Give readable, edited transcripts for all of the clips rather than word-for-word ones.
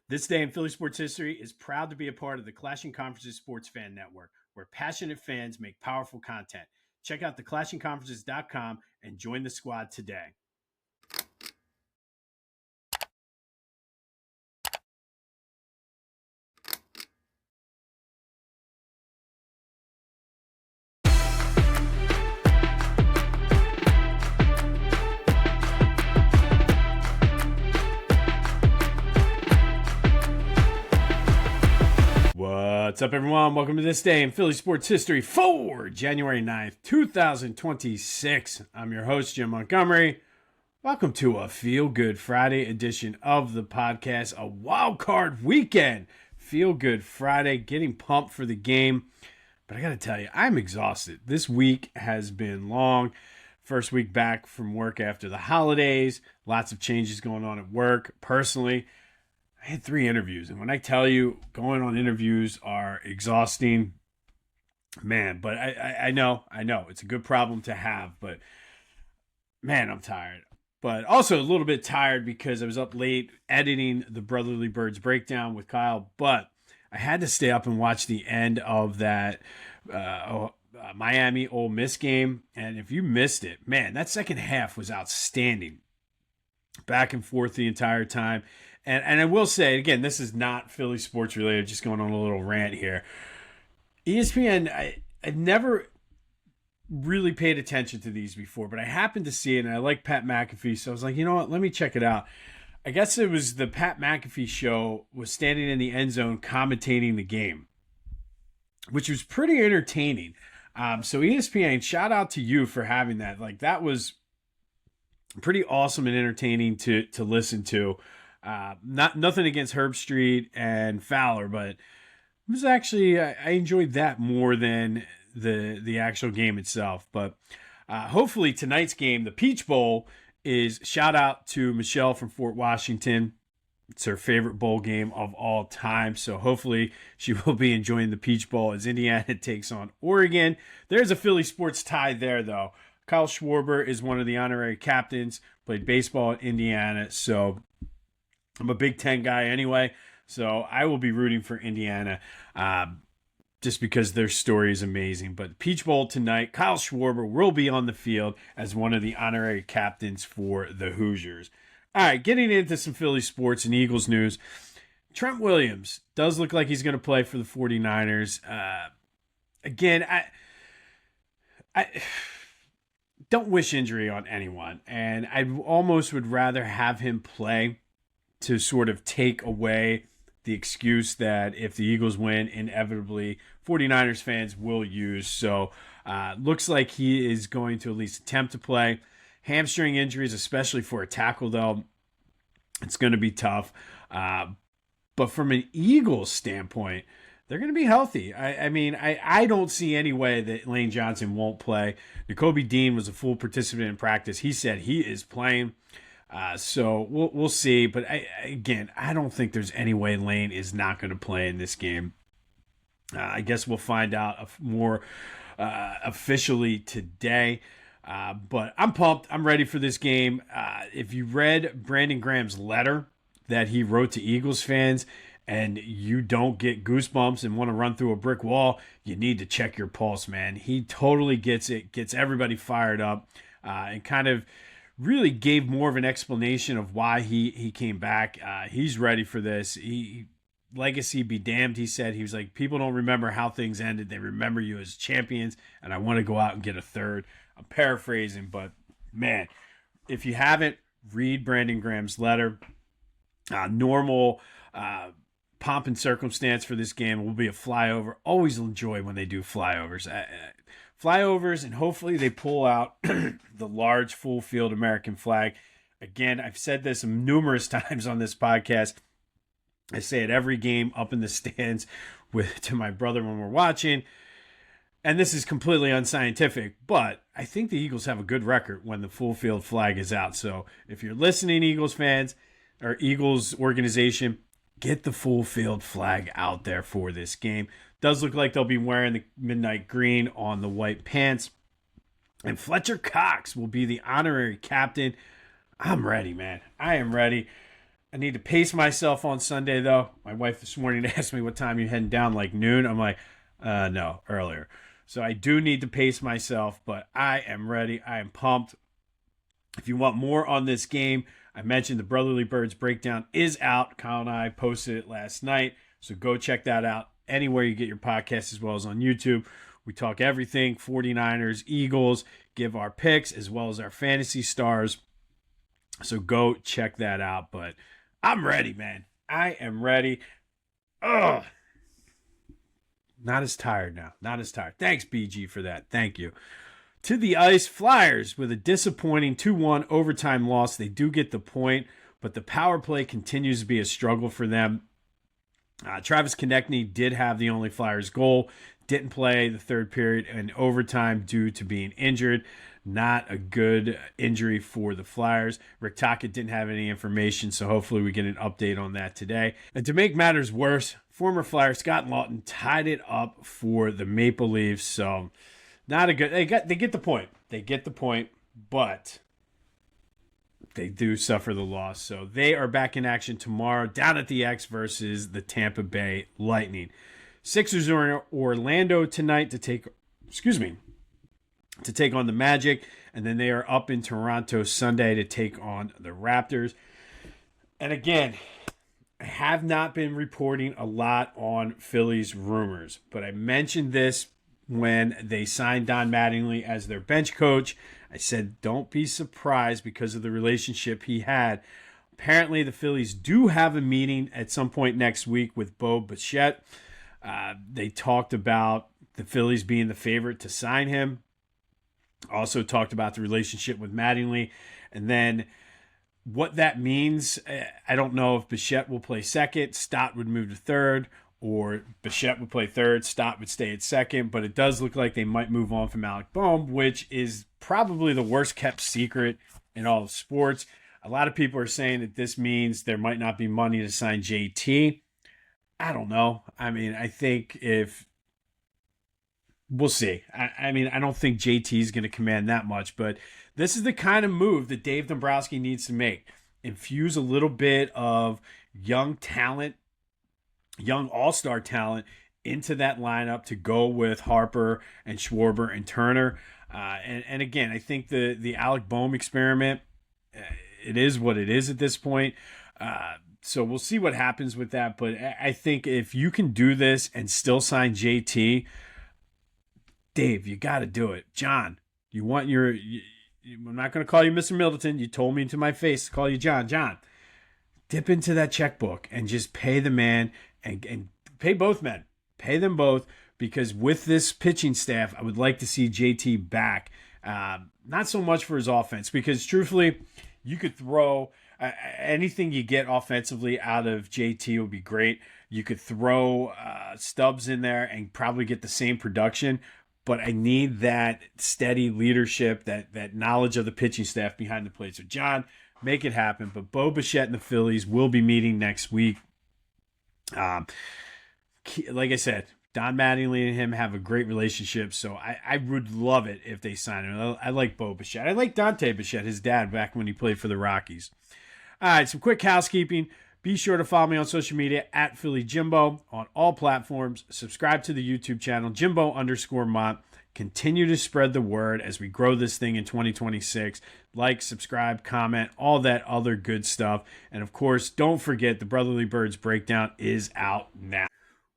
This day in Philly sports history is proud to be a part of the Clashing Conferences Sports Fan Network, where passionate fans make powerful content. Check out theclashingconferences.com and join the squad today. What's up, everyone? Welcome to This Day in Philly Sports History for January 9th, 2026. I'm your host, Jim Montgomery. Welcome to a Feel Good Friday edition of the podcast, a wild card weekend. Feel Good Friday, getting pumped for the game. But I got to tell you, I'm exhausted. This week has been long. First week back from work after the holidays. Lots of changes going on at work. Personally, I had 3 interviews, and when I tell you going on interviews are exhausting, man, but I know it's a good problem to have, but man, I'm tired. But also a little bit tired because I was up late editing the Brotherly Birds breakdown with Kyle, but I had to stay up and watch the end of that Miami Ole Miss game, and if you missed it, man, that second half was outstanding. Back and forth the entire time. And I will say, again, this is not Philly sports related, just going on a little rant here. ESPN, I never really paid attention to these before, but I happened to see it, and I like Pat McAfee, so I was like, you know what, let me check it out. I guess it was the Pat McAfee show was standing in the end zone commentating the game, which was pretty entertaining. So ESPN, shout out to you for having that. Like, that was pretty awesome and entertaining to listen to. Nothing against Herb Street and Fowler, but it was actually I enjoyed that more than the actual game itself. But hopefully tonight's game, the Peach Bowl, is shout out to Michelle from Fort Washington. It's her favorite bowl game of all time. So hopefully she will be enjoying the Peach Bowl as Indiana takes on Oregon. There's a Philly sports tie there, though. Kyle Schwarber is one of the honorary captains, played baseball at Indiana. So I'm a Big Ten guy anyway, so I will be rooting for Indiana just because their story is amazing. But Peach Bowl tonight, Kyle Schwarber will be on the field as one of the honorary captains for the Hoosiers. All right, getting into some Philly sports and Eagles news. Trent Williams does look like he's going to play for the 49ers. Again, I don't wish injury on anyone, and I almost would rather have him play to sort of take away the excuse that if the Eagles win, inevitably 49ers fans will use. So looks like he is going to at least attempt to play. Hamstring injuries, especially for a tackle, though, it's going to be tough. But from an Eagles standpoint, they're going to be healthy. I don't see any way that Lane Johnson won't play. N'Kobe Dean was a full participant in practice. He said he is playing. So we'll see. But I don't think there's any way Lane is not going to play in this game. I guess we'll find out more officially today. But I'm pumped. I'm ready for this game. If you read Brandon Graham's letter that he wrote to Eagles fans and you don't get goosebumps and want to run through a brick wall, you need to check your pulse, man. He totally gets it, gets everybody fired up, and kind of really gave more of an explanation of why he came back. He's ready for this. Legacy be damned, he said. He was like, people don't remember how things ended. They remember you as champions, and I want to go out and get a third. I'm paraphrasing, but man, if you haven't, read Brandon Graham's letter. Normal pomp and circumstance for this game will be a flyover. Always enjoy when they do flyovers. Flyovers, and hopefully they pull out the large full field American flag. Again, I've said this numerous times on this podcast. I say it every game up in the stands to my brother when we're watching. And this is completely unscientific, but I think the Eagles have a good record when the full field flag is out. So if you're listening, Eagles fans or Eagles organization, get the full field flag out there for this game. Does look like they'll be wearing the midnight green on the white pants. And Fletcher Cox will be the honorary captain. I'm ready, man. I am ready. I need to pace myself on Sunday, though. My wife this morning asked me what time you're heading down, like noon. I'm like, no, earlier. So I do need to pace myself, but I am ready. I am pumped. If you want more on this game, I mentioned the Brotherly Birds breakdown is out. Kyle and I posted it last night, so go check that out anywhere you get your podcast, as well as on YouTube. We talk everything 49ers, Eagles, give our picks as well as our fantasy stars. So go check that out. But I'm ready, man. I am ready. Ugh. Not as tired now. Not as tired. Thanks, BG, for that. Thank you. To the ice, Flyers with a disappointing 2-1 overtime loss. They do get the point, but the power play continues to be a struggle for them. Travis Konechny did have the only Flyers goal. Didn't play the third period in overtime due to being injured. Not a good injury for the Flyers. Rick Tocchet didn't have any information, so hopefully we get an update on that today. And to make matters worse, former Flyer Scott Laughton tied it up for the Maple Leafs. So not a good. They get the point. They get the point, but they do suffer the loss. So they are back in action tomorrow down at the X versus the Tampa Bay Lightning. Sixers are in Orlando tonight to take on the Magic, and then they are up in Toronto Sunday to take on the Raptors. And again, I have not been reporting a lot on Phillies rumors, but I mentioned this when they signed Don Mattingly as their bench coach. I said, don't be surprised because of the relationship he had. Apparently, the Phillies do have a meeting at some point next week with Bo Bichette. They talked about the Phillies being the favorite to sign him. Also talked about the relationship with Mattingly. And then what that means, I don't know if Bichette will play second, Stott would move to third, or Bichette would play third, Stott would stay at second. But it does look like they might move on from Alec Boehm, which is probably the worst kept secret in all of sports. A lot of people are saying that this means there might not be money to sign JT. I don't know. I mean, I think we'll see. I mean, I don't think JT is going to command that much, but this is the kind of move that Dave Dombrowski needs to make. Infuse a little bit of young talent, young all-star talent into that lineup to go with Harper and Schwarber and Turner. And again, I think the Alec Boehm experiment, it is what it is at this point. So we'll see what happens with that. But I think if you can do this and still sign JT, Dave, you got to do it. John, you want I'm not going to call you Mr. Middleton. You told me to my face to call you John. John, dip into that checkbook and just pay the man and pay both men. Pay them both, because with this pitching staff, I would like to see JT back. Not so much for his offense, because truthfully, you could throw anything you get offensively out of JT would be great. You could throw Stubbs in there and probably get the same production, but I need that steady leadership, that knowledge of the pitching staff behind the plate. So, John, make it happen. But Bo Bichette and the Phillies will be meeting next week. Like I said, Don Mattingly and him have a great relationship, so I would love it if they sign him. I like Bo Bichette. I like Dante Bichette, his dad, back when he played for the Rockies. All right, some quick housekeeping. Be sure to follow me on social media at Philly Jimbo on all platforms. Subscribe to the YouTube channel, Jimbo_Mont. Continue to spread the word as we grow this thing in 2026. Like, subscribe, comment, all that other good stuff. And of course, don't forget the Brotherly Birds breakdown is out now.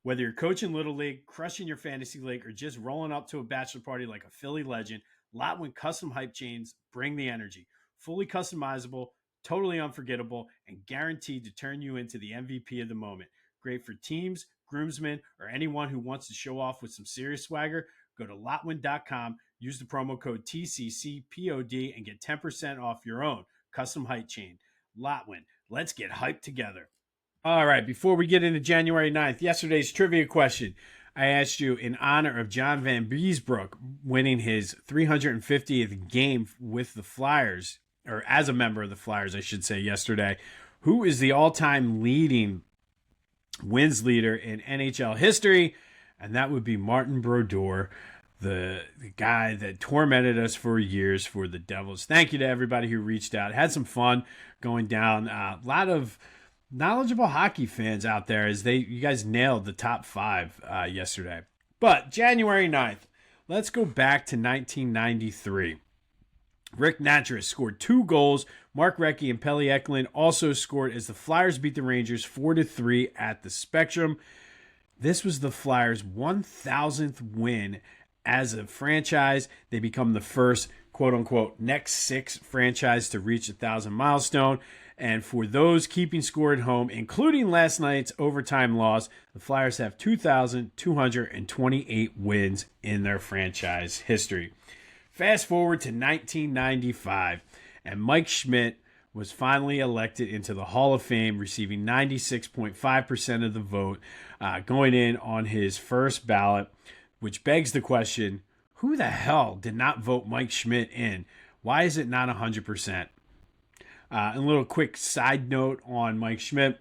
Whether you're coaching Little League, crushing your fantasy league, or just rolling up to a bachelor party like a Philly legend, Lotwin Custom Hype Chains bring the energy. Fully customizable, totally unforgettable, and guaranteed to turn you into the MVP of the moment. Great for teams, groomsmen, or anyone who wants to show off with some serious swagger. Go to Lotwin.com, use the promo code TCCPOD, and get 10% off your own custom hype chain. Lotwin, let's get hyped together. All right, before we get into January 9th, yesterday's trivia question. I asked you in honor of John Van Beesbrook winning his 350th game with the Flyers, or as a member of the Flyers, I should say, yesterday, who is the all-time leading wins leader in NHL history? And that would be Martin Brodeur, the guy that tormented us for years for the Devils. Thank you to everybody who reached out. Had some fun going down. A lot of knowledgeable hockey fans out there, as you guys nailed the top five yesterday. But January 9th, let's go back to 1993. Rick Natras scored 2 goals. Mark Recchi and Pelle Eklund also scored as the Flyers beat the Rangers 4-3 at the Spectrum. This was the Flyers' 1,000th win as a franchise. They become the first, quote-unquote, next 6 franchise to reach the 1,000 milestone. And for those keeping score at home, including last night's overtime loss, the Flyers have 2,228 wins in their franchise history. Fast forward to 1995, and Mike Schmidt was finally elected into the Hall of Fame, receiving 96.5% of the vote, going in on his first ballot, which begs the question, who the hell did not vote Mike Schmidt in? Why is it not 100%? A little quick side note on Mike Schmidt.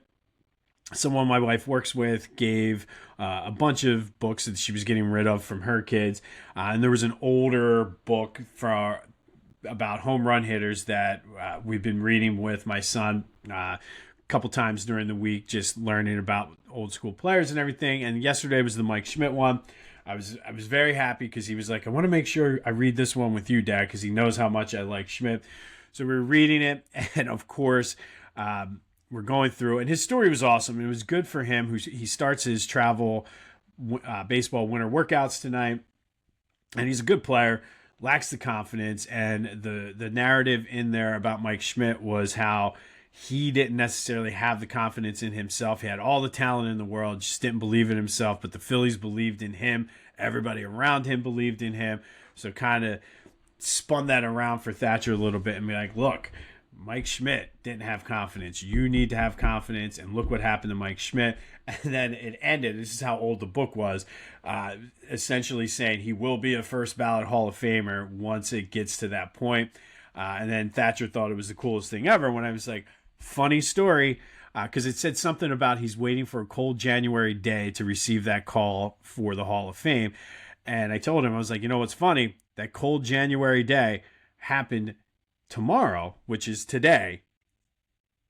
Someone my wife works with gave a bunch of books that she was getting rid of from her kids. And there was an older book about home run hitters that we've been reading with my son a couple times during the week, just learning about old school players and everything. And yesterday was the Mike Schmidt one. I was very happy because he was like, I want to make sure I read this one with you, Dad, because he knows how much I like Schmidt. So we were reading it, and of course, we're going through, and his story was awesome. It was good for him. He starts his travel baseball winter workouts tonight, and he's a good player, lacks the confidence, and the narrative in there about Mike Schmidt was how he didn't necessarily have the confidence in himself. He had all the talent in the world, just didn't believe in himself, but the Phillies believed in him. Everybody around him believed in him, so kind of spun that around for Thatcher a little bit and be like, look, Mike Schmidt didn't have confidence. You need to have confidence, and look what happened to Mike Schmidt. And then it ended. This is how old the book was, essentially saying he will be a first ballot Hall of Famer once it gets to that point. And then Thatcher thought it was the coolest thing ever when I was like, funny story, because it said something about he's waiting for a cold January day to receive that call for the Hall of Fame. And I told him, I was like, you know what's funny? That cold January day happened tomorrow, which is today,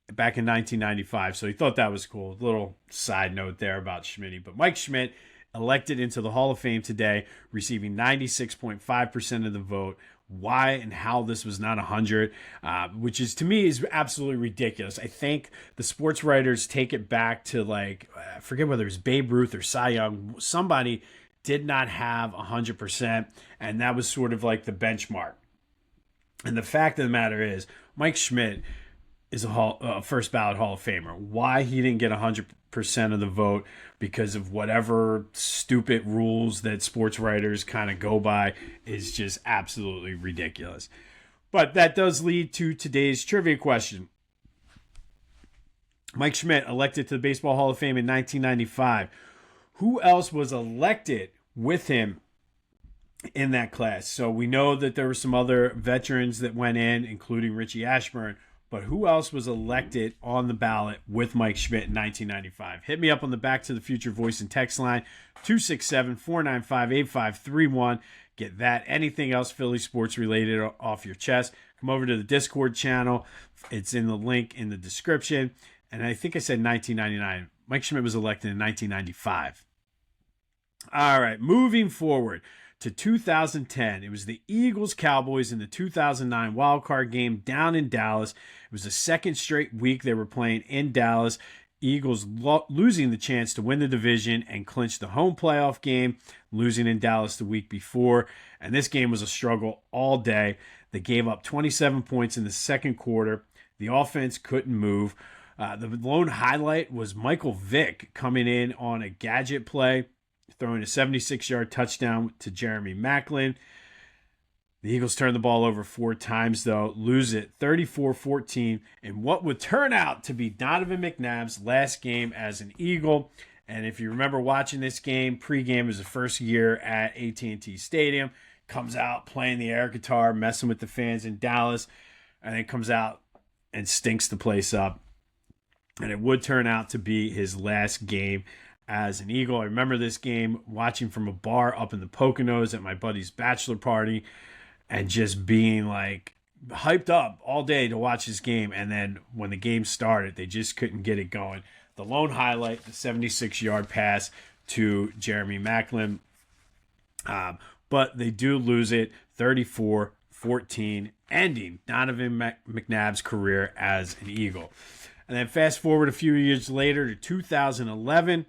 back in 1995. So he thought that was cool. A little side note there about Schmidt. But Mike Schmidt elected into the Hall of Fame today, receiving 96.5% of the vote. Why and how this was not 100, which is, to me, is absolutely ridiculous. I think the sports writers take it back to, like, I forget whether it was Babe Ruth or Cy Young. Somebody did not have 100%, and that was sort of like the benchmark. And the fact of the matter is, Mike Schmidt is a first ballot Hall of Famer. Why he didn't get 100% of the vote, because of whatever stupid rules that sports writers kind of go by, is just absolutely ridiculous. But that does lead to today's trivia question. Mike Schmidt elected to the Baseball Hall of Fame in 1995. Who else was elected with him in that class? So we know that there were some other veterans that went in, including Richie Ashburn, but who else was elected on the ballot with Mike Schmidt in 1995? Hit me up on the Back to the Future voice and text line, 267-495-8531. Get that. Anything else Philly sports related off your chest, come over to the Discord channel. It's in the link in the description. And I think I said 1999. Mike Schmidt was elected in 1995. All right, moving forward to 2010. It was the Eagles-Cowboys in the 2009 wildcard game down in Dallas. It was the second straight week they were playing in Dallas. Eagles losing the chance to win the division and clinch the home playoff game, losing in Dallas the week before. And this game was a struggle all day. They gave up 27 points in the second quarter. The offense couldn't move. The lone highlight was Michael Vick coming in on a gadget play, throwing a 76-yard touchdown to Jeremy Maclin. The Eagles turned the ball over 4 times, though, lose it 34-14 in what would turn out to be Donovan McNabb's last game as an Eagle. And if you remember watching this game, pregame was the first year at AT&T Stadium, comes out playing the air guitar, messing with the fans in Dallas, and then comes out and stinks the place up. And it would turn out to be his last game as an Eagle. I remember this game watching from a bar up in the Poconos at my buddy's bachelor party and just being like hyped up all day to watch this game, and then when the game started, they just couldn't get it going. The lone highlight, the 76-yard pass to Jeremy Maclin. But they do lose it 34-14, ending Donovan McNabb's career as an Eagle. And then fast forward a few years later to 2011,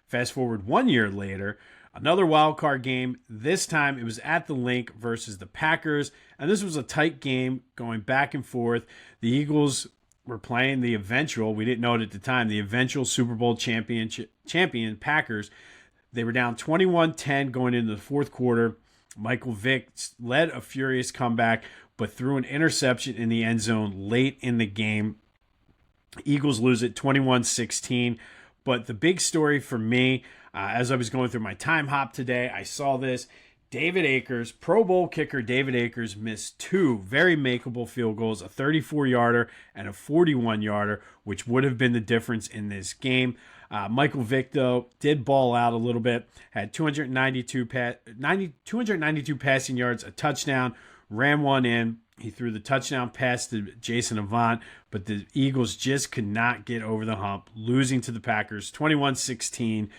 fast forward 1 year later, another wild card game. This time it was at the Link versus the Packers, and this was a tight game going back and forth. The Eagles were playing the eventual, we didn't know it at the time, the eventual Super Bowl champion Packers. They were down 21-10 going into the fourth quarter. Michael Vick led a furious comeback, but threw an interception in the end zone late in the game. Eagles lose it 21-16. But the big story for me, as I was going through my time hop today, I saw this. David Akers, Pro Bowl kicker David Akers, missed two very makeable field goals, a 34-yarder and a 41-yarder, which would have been the difference in this game. Michael Vick, though, did ball out a little bit, had 292 passing yards, a touchdown, ran one in. He threw the touchdown pass to Jason Avant, but the Eagles just could not get over the hump, losing to the Packers 21-16,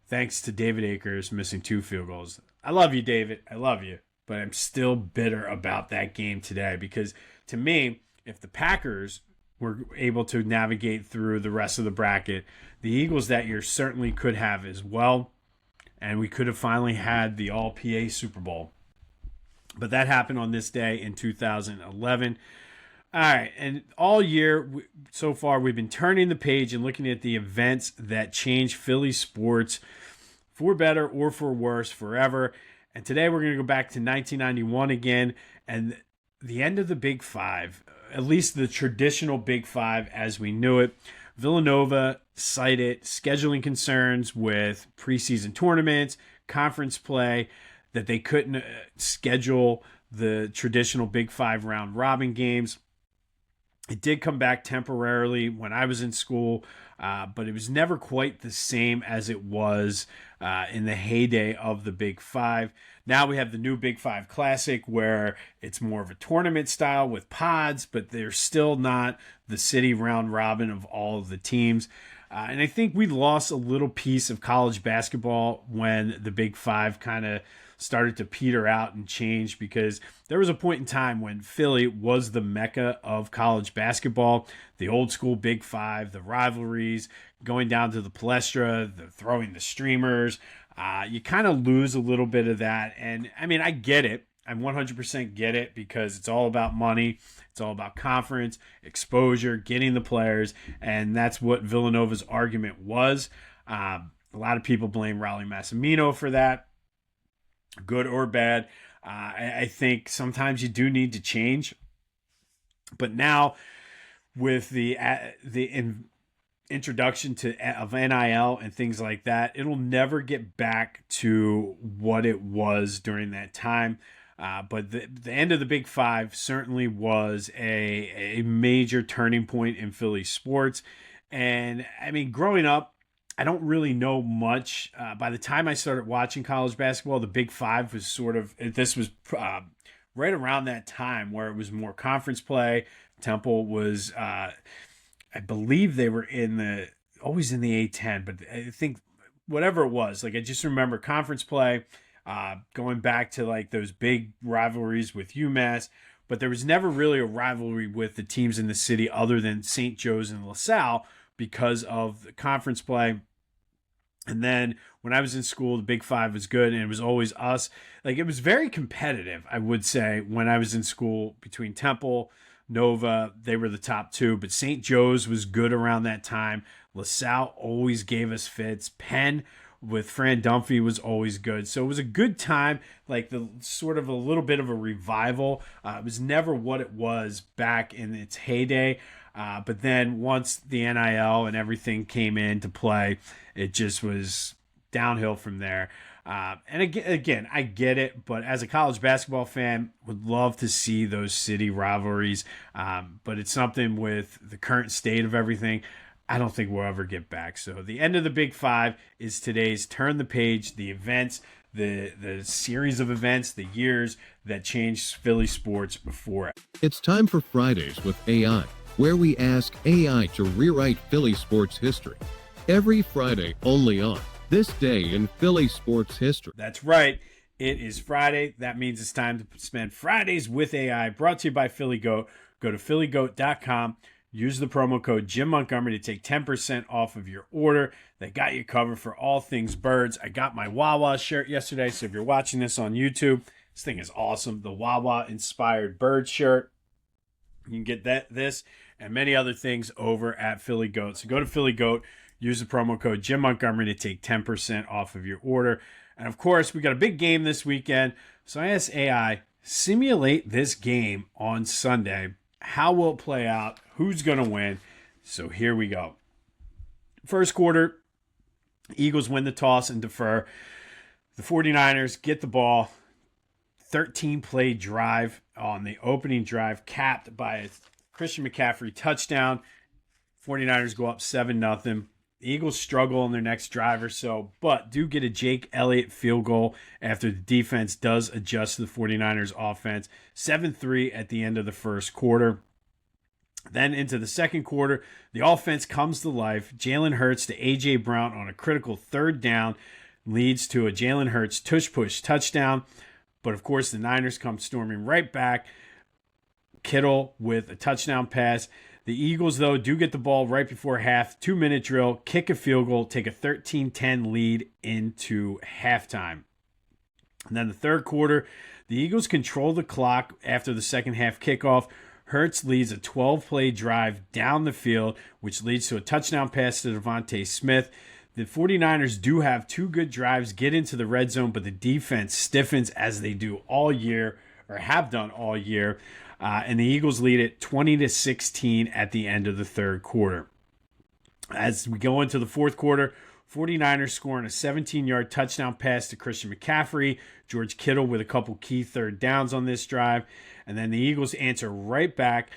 thanks to David Akers missing two field goals. I love you, David. I love you. But I'm still bitter about that game today because, to me, if the Packers were able to navigate through the rest of the bracket, the Eagles that year certainly could have as well, and we could have finally had the All-PA Super Bowl. But that happened on this day in 2011. All right, and all year so far, we've been turning the page and looking at the events that changed Philly sports for better or for worse forever. And today we're going to go back to 1991 again and the end of the Big Five, at least the traditional Big Five as we knew it. Villanova cited scheduling concerns with preseason tournaments, conference play, that they couldn't schedule the traditional Big Five round robin games. It did come back temporarily when I was in school, but it was never quite the same as it was in the heyday of the Big Five. Now we have the new Big Five Classic where it's more of a tournament style with pods, but they're still not the city round robin of all of the teams. And I think we lost a little piece of college basketball when the Big Five kind of started to peter out and change, because there was a point in time when Philly was the mecca of college basketball. The old school Big Five, the rivalries, going down to the Palestra, the throwing the streamers. You kind of lose a little bit of that. And I mean, I get it. I 100% get it, because it's all about money. It's all about conference, exposure, getting the players. And that's what Villanova's argument was. A lot of people blame Raleigh Massimino for that, good or bad. I think sometimes you do need to change. But now with the introduction of NIL and things like that, it'll never get back to what it was during that time. But the end of the Big Five certainly was a major turning point in Philly sports. And I mean, growing up, I don't really know much. By the time I started watching college basketball, the Big Five was this was right around that time where it was more conference play. Temple was, I believe they were always in the A-10, but I think whatever it was, like I just remember conference play, going back to like those big rivalries with UMass, but there was never really a rivalry with the teams in the city other than St. Joe's and LaSalle, because of the conference play. And then when I was in school, the Big Five was good, and it was always us. Like, it was very competitive, I would say, when I was in school, between Temple, Nova. They were the top two, but St. Joe's was good around that time. LaSalle always gave us fits. Penn with Fran Dunphy was always good. So it was a good time, like the sort of a little bit of a revival. It was never what it was back in its heyday. But then once the NIL and everything came into play, it just was downhill from there. And again, I get it, but as a college basketball fan, would love to see those city rivalries. But it's something with the current state of everything, I don't think we'll ever get back. So the end of the Big Five is today's Turn the Page, the events the series of events, the years that changed Philly sports before it. It's time for Fridays with AI, where we ask AI to rewrite Philly sports history. Every Friday, only on This Day in Philly Sports History. That's right. It is Friday. That means it's time to spend Fridays with AI, brought to you by Philly Goat. Go to phillygoat.com. Use the promo code Jim Montgomery to take 10% off of your order. They got you covered for all things birds. I got my Wawa shirt yesterday, so if you're watching this on YouTube, this thing is awesome. The Wawa-inspired bird shirt. You can get this and many other things over at Philly Goat. So go to Philly Goat. Use the promo code Jim Montgomery to take 10% off of your order. And of course, we got a big game this weekend. So I asked AI, simulate this game on Sunday. How will it play out? Who's going to win? So here we go. First quarter, Eagles win the toss and defer. The 49ers get the ball. 13-play drive on the opening drive, capped by a Christian McCaffrey touchdown. 49ers go up 7-0. The Eagles struggle on their next drive or so, but do get a Jake Elliott field goal after the defense does adjust to the 49ers offense. 7-3 at the end of the first quarter. Then into the second quarter, the offense comes to life. Jalen Hurts to A.J. Brown on a critical third down leads to a Jalen Hurts tush-push touchdown. But of course, the Niners come storming right back. Kittle with a touchdown pass. The Eagles, though, do get the ball right before half. 2-minute drill, kick a field goal, take a 13-10 lead into halftime. And then the third quarter, the Eagles control the clock after the second half kickoff. Hurts leads a 12-play drive down the field, which leads to a touchdown pass to Devontae Smith. The 49ers do have two good drives, get into the red zone, but the defense stiffens as they do all year, or have done all year. And the Eagles lead it 20-16 at the end of the third quarter. As we go into the fourth quarter, 49ers scoring a 17-yard touchdown pass to Christian McCaffrey. George Kittle with a couple key third downs on this drive. And then the Eagles answer right back.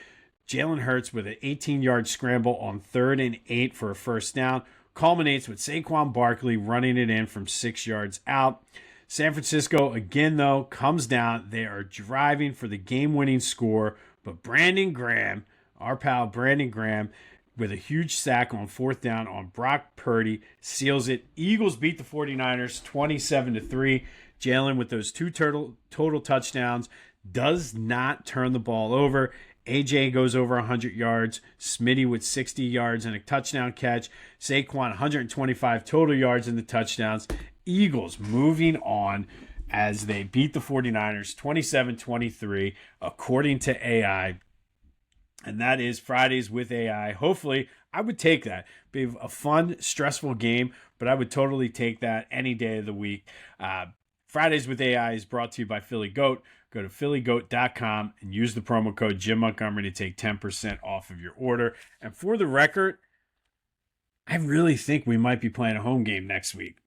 Jalen Hurts with an 18-yard scramble on 3rd and 8 for a first down. Culminates with Saquon Barkley running it in from 6 yards out. San Francisco, again, though, comes down. They are driving for the game-winning score, but Brandon Graham, our pal Brandon Graham, with a huge sack on 4th down on Brock Purdy, seals it. Eagles beat the 49ers 27-3. Jalen with those two total touchdowns does not turn the ball over. AJ goes over 100 yards. Smitty with 60 yards and a touchdown catch. Saquon 125 total yards in the touchdowns. Eagles moving on as they beat the 49ers 27-23 according to AI. And that is Fridays with AI. Hopefully, I would take that. Be a fun, stressful game, but I would totally take that any day of the week. Fridays with AI is brought to you by Philly Goat. Go to phillygoat.com and use the promo code Jim Montgomery to take 10% off of your order. And for the record, I really think we might be playing a home game next week.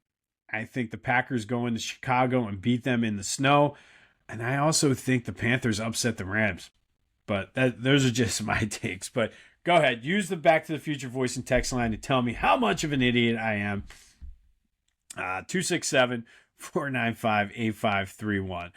I think the Packers go into Chicago and beat them in the snow. And I also think the Panthers upset the Rams. But those are just my takes. But go ahead. Use the Back to the Future voice and text line to tell me how much of an idiot I am. 267-495-8531.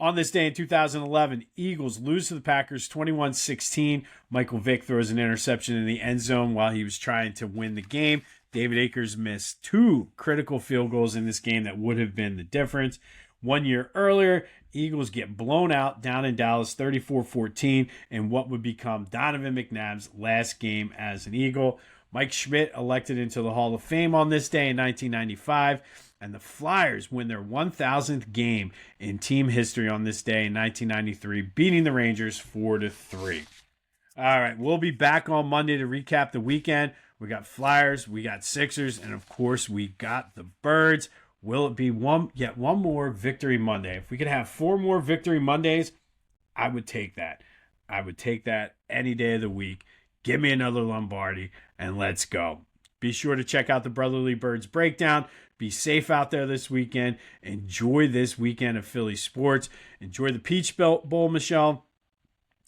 On this day in 2011, Eagles lose to the Packers 21-16. Michael Vick throws an interception in the end zone while he was trying to win the game. David Akers missed 2 critical field goals in this game that would have been the difference. 1 year earlier, Eagles get blown out down in Dallas 34-14 in what would become Donovan McNabb's last game as an Eagle. Mike Schmidt elected into the Hall of Fame on this day in 1995. And the Flyers win their 1,000th game in team history on this day in 1993, beating the Rangers 4-3. All right, we'll be back on Monday to recap the weekend. We got Flyers, we got Sixers, and of course we got the Birds. Will it be one more Victory Monday? If we could have 4 more Victory Mondays, I would take that. I would take that any day of the week. Give me another Lombardi, and let's go. Be sure to check out the Brotherly Birds Breakdown. Be safe out there this weekend. Enjoy this weekend of Philly sports. Enjoy the Peach Bowl, Michelle.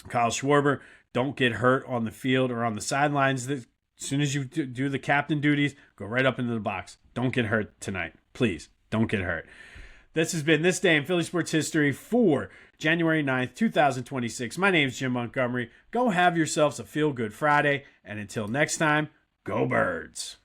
Kyle Schwarber, don't get hurt on the field or on the sidelines. As soon as you do the captain duties, go right up into the box. Don't get hurt tonight. Please, don't get hurt. This has been This Day in Philly Sports History for January 9th, 2026. My name is Jim Montgomery. Go have yourselves a feel-good Friday, and until next time, go Birds.